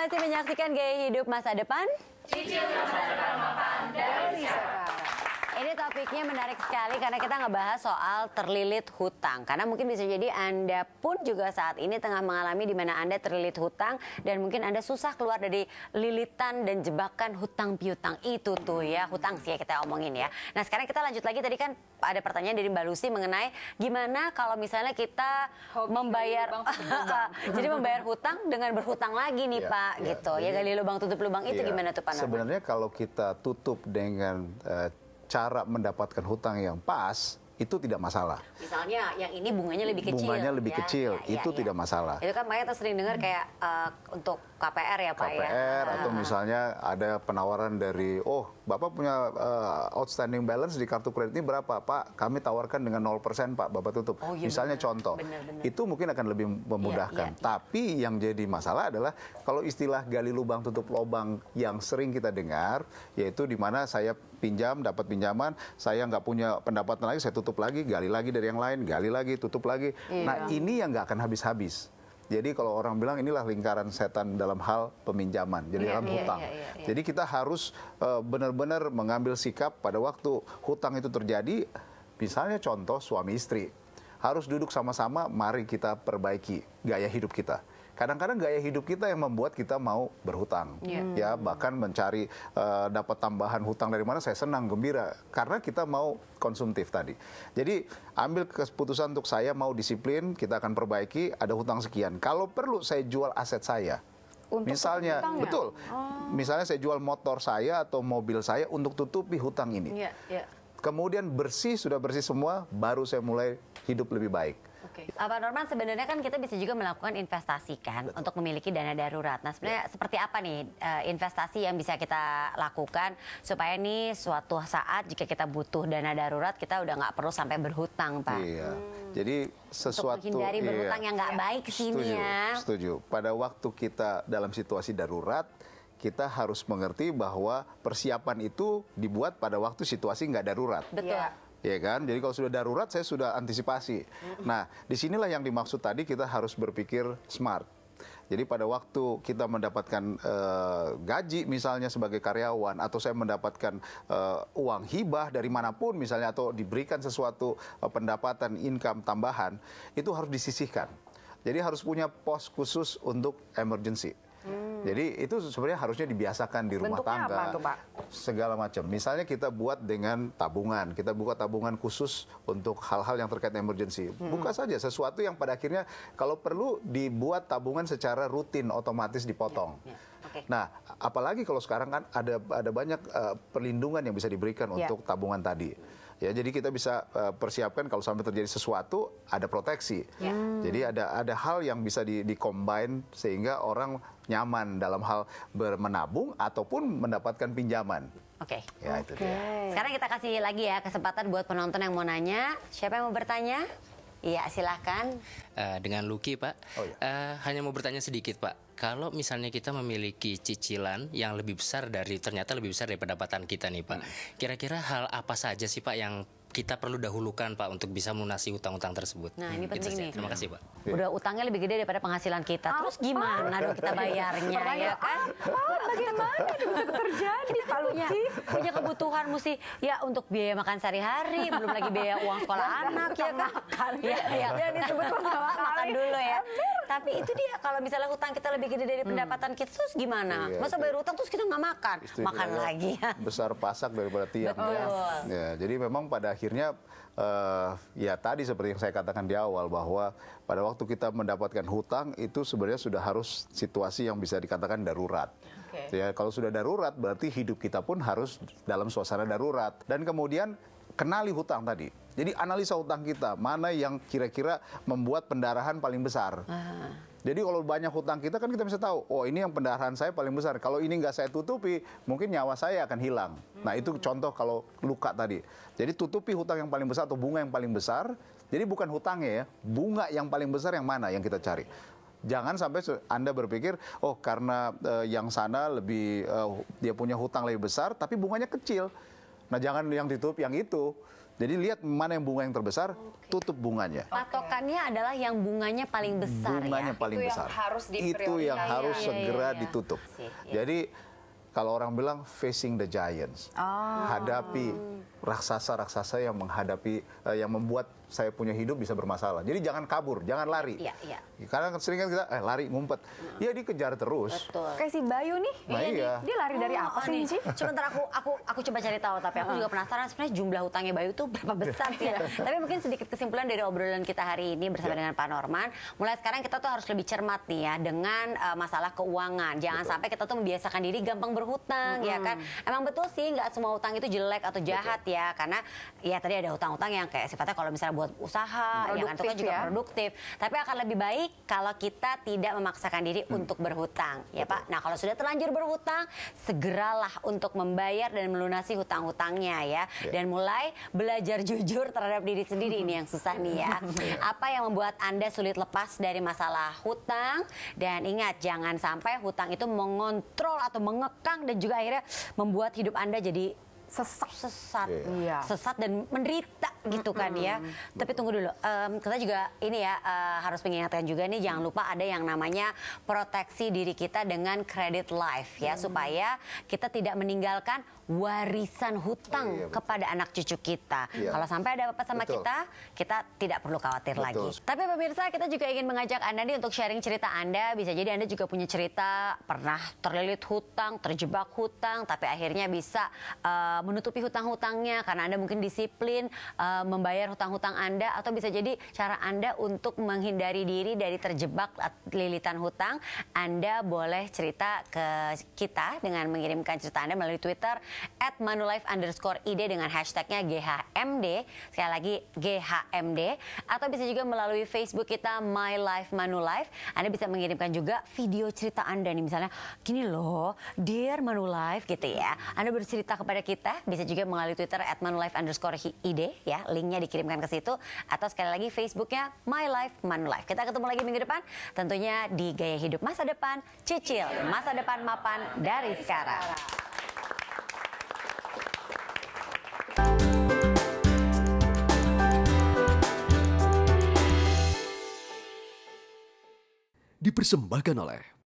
masih menyaksikan Gaya Hidup Masa Depan. Cicil masa depan mapan dari sekarang. Ini topiknya menarik sekali karena kita ngebahas soal terlilit hutang. Karena mungkin bisa jadi Anda pun juga saat ini tengah mengalami di mana Anda terlilit hutang dan mungkin Anda susah keluar dari lilitan dan jebakan hutang piutang itu tuh ya, hutang sih ya kita omongin ya. Nah sekarang kita lanjut lagi, tadi kan ada pertanyaan dari Mbak Lucy mengenai gimana kalau misalnya kita membayar jadi membayar hutang dengan berhutang lagi nih Pak gitu. Ya gali lubang tutup lubang itu gimana tuh Pak Norman? Sebenarnya kalau kita tutup dengan cara mendapatkan hutang yang pas, itu tidak masalah. Misalnya yang ini bunganya lebih kecil. Bunganya lebih kecil, itu tidak masalah. Itu kan makanya kita sering dengar kayak untuk KPR ya Pak ya. KPR atau misalnya ada penawaran dari, oh Bapak punya outstanding balance di kartu kredit ini berapa Pak? Kami tawarkan dengan 0% Pak, Bapak tutup. Oh, iya, misalnya benar. contoh, Benar. itu mungkin akan lebih memudahkan. Tapi yang jadi masalah adalah kalau istilah gali lubang tutup lubang yang sering kita dengar, yaitu di mana saya pinjam, dapat pinjaman, saya nggak punya pendapatan lagi, saya tutup lagi, gali lagi dari yang lain, gali lagi, tutup lagi. Nah ini yang nggak akan habis-habis. Jadi kalau orang bilang inilah lingkaran setan dalam hal peminjaman, jadi dalam hutang. Jadi kita harus benar-benar mengambil sikap pada waktu hutang itu terjadi. Misalnya contoh suami istri, harus duduk sama-sama, mari kita perbaiki gaya hidup kita. Kadang-kadang gaya hidup kita yang membuat kita mau berhutang, ya bahkan mencari dapat tambahan hutang dari mana, saya senang, gembira, karena kita mau konsumtif tadi. Jadi ambil keputusan untuk saya mau disiplin, kita akan perbaiki, ada hutang sekian. Kalau perlu saya jual aset saya. Untuk misalnya, betul, misalnya saya jual motor saya atau mobil saya untuk tutupi hutang ini. Kemudian sudah bersih semua, baru saya mulai hidup lebih baik. Pak Norman, sebenarnya kan kita bisa juga melakukan investasi kan untuk memiliki dana darurat. Nah sebenarnya seperti apa nih investasi yang bisa kita lakukan supaya nih suatu saat jika kita butuh dana darurat kita udah nggak perlu sampai berhutang Pak. Iya. Jadi sesuatu untuk menghindari berhutang yang nggak baik sini ya. Setuju. Pada waktu kita dalam situasi darurat, kita harus mengerti bahwa persiapan itu dibuat pada waktu situasi nggak darurat. Betul. Ya kan, jadi kalau sudah darurat saya sudah antisipasi. Nah, disinilah yang dimaksud tadi kita harus berpikir smart. Jadi pada waktu kita mendapatkan gaji misalnya sebagai karyawan, atau saya mendapatkan uang hibah dari manapun misalnya, atau diberikan sesuatu pendapatan income tambahan, itu harus disisihkan. Jadi harus punya pos khusus untuk emergency. Jadi itu sebenarnya harusnya dibiasakan di rumah tangga. Bentuknya apa tuh, Pak? Segala macam. Misalnya kita buat dengan tabungan, kita buka tabungan khusus untuk hal-hal yang terkait emergency. Buka saja sesuatu yang pada akhirnya kalau perlu dibuat tabungan secara rutin, otomatis dipotong. Nah, apalagi kalau sekarang kan ada banyak perlindungan yang bisa diberikan untuk tabungan tadi. Ya, jadi kita bisa persiapkan kalau sampai terjadi sesuatu ada proteksi. Jadi ada hal yang bisa di-combine sehingga orang nyaman dalam hal menabung ataupun mendapatkan pinjaman. Ya, itu dia. Sekarang kita kasih lagi ya kesempatan buat penonton yang mau nanya. Siapa yang mau bertanya? Iya, silahkan. Dengan Lucky, Pak. Hanya mau bertanya sedikit, Pak. Kalau misalnya kita memiliki cicilan yang ternyata lebih besar dari pendapatan kita nih, Pak. Kira-kira hal apa saja sih, Pak, yang kita perlu dahulukan, Pak, untuk bisa melunasi utang-utang tersebut? Nah, ini penting nih. Terima kasih, Pak. Udah utangnya lebih gede daripada penghasilan kita. Terus gimana dong kita bayarnya, ya kan? Bagaimana itu bisa terjadi, Pak Lucy? Punya kebutuhan mesti ya untuk biaya makan sehari-hari, belum lagi biaya uang sekolah anak, ya kan? Ya disebut pertama makan dulu ya. Tapi itu dia, kalau misalnya hutang kita lebih gede dari pendapatan kita, terus gimana? Masa bayar hutang terus kita nggak makan? Makan lagi ya. Besar pasak daripada tiang. Ya, jadi memang pada akhirnya ya tadi seperti yang saya katakan di awal, bahwa pada waktu kita mendapatkan hutang itu sebenarnya sudah harus situasi yang bisa dikatakan darurat. Ya, kalau sudah darurat berarti hidup kita pun harus dalam suasana darurat. Dan kemudian kenali hutang tadi. Jadi analisa hutang kita, mana yang kira-kira membuat pendarahan paling besar. Jadi kalau banyak hutang kita kan kita bisa tahu, oh ini yang pendarahan saya paling besar. Kalau ini nggak saya tutupi, mungkin nyawa saya akan hilang. Nah itu contoh kalau luka tadi. Jadi tutupi hutang yang paling besar atau bunga yang paling besar. Jadi bukan hutangnya ya, bunga yang paling besar yang mana yang kita cari. Jangan sampai Anda berpikir, oh karena yang sana lebih dia punya hutang lebih besar, tapi bunganya kecil. Nah, jangan yang ditutup yang itu. Jadi lihat mana yang bunga yang terbesar, tutup bunganya. Patokannya adalah yang bunganya paling besar Bunganya ya. paling Itu yang besar. harus Itu yang harus Iya, segera iya. ditutup. Iya. Jadi kalau orang bilang facing the giants, hadapi raksasa-raksasa yang menghadapi, yang membuat saya punya hidup bisa bermasalah. Jadi jangan kabur, jangan lari. Iya, iya. Karena sering kan kita lari ngumpet, ya dikejar terus. Betul. Kayak si Bayu nih, Nah, iya. dia lari dari apa sih, Michi? Sebentar aku coba cari tahu, tapi aku juga penasaran sebenarnya jumlah hutangnya Bayu tuh berapa besar sih ya. Tapi mungkin sedikit kesimpulan dari obrolan kita hari ini bersama dengan Pak Norman. Mulai sekarang kita tuh harus lebih cermat nih ya dengan masalah keuangan. Jangan sampai kita tuh membiasakan diri gampang berhutang ya kan. Emang betul sih nggak semua hutang itu jelek atau jahat ya, karena ya tadi ada hutang-hutang yang kayak sifatnya kalau misalnya buat usaha, ya kan itu kan juga produktif. Tapi akan lebih baik kalau kita tidak memaksakan diri untuk berhutang, ya Pak. Nah, kalau sudah terlanjur berhutang, segeralah untuk membayar dan melunasi hutang-hutangnya ya. Dan mulai belajar jujur terhadap diri sendiri, ini yang susah nih ya. Apa yang membuat Anda sulit lepas dari masalah hutang? Dan ingat, jangan sampai hutang itu mengontrol atau mengekang dan juga akhirnya membuat hidup Anda jadi sesat, Iya. sesat dan menderita gitu kan ya. Tapi tunggu dulu, kita juga ini ya harus mengingatkan juga nih, jangan lupa ada yang namanya proteksi diri kita dengan credit life ya, supaya kita tidak meninggalkan warisan hutang kepada anak cucu kita. Kalau sampai ada apa-apa sama kita tidak perlu khawatir lagi. Tapi pemirsa, kita juga ingin mengajak Anda nih untuk sharing cerita Anda. Bisa jadi Anda juga punya cerita pernah terlilit hutang, terjebak hutang, tapi akhirnya bisa menutupi hutang-hutangnya karena Anda mungkin disiplin membayar hutang-hutang Anda, atau bisa jadi cara Anda untuk menghindari diri dari terjebak lilitan hutang. Anda boleh cerita ke kita dengan mengirimkan cerita Anda melalui Twitter @manulife_id dengan hashtagnya GHMD, sekali lagi GHMD, atau bisa juga melalui Facebook kita My Life Manulife. Anda bisa mengirimkan juga video cerita Anda nih, misalnya gini loh, Dear Manulife gitu ya. Anda bercerita kepada kita, bisa juga melalui Twitter @manulife_id ya, linknya dikirimkan ke situ, atau sekali lagi Facebooknya My Life Manulife. Kita ketemu lagi minggu depan, tentunya di Gaya Hidup Masa Depan, cicil masa depan mapan dari sekarang. Dipersembahkan oleh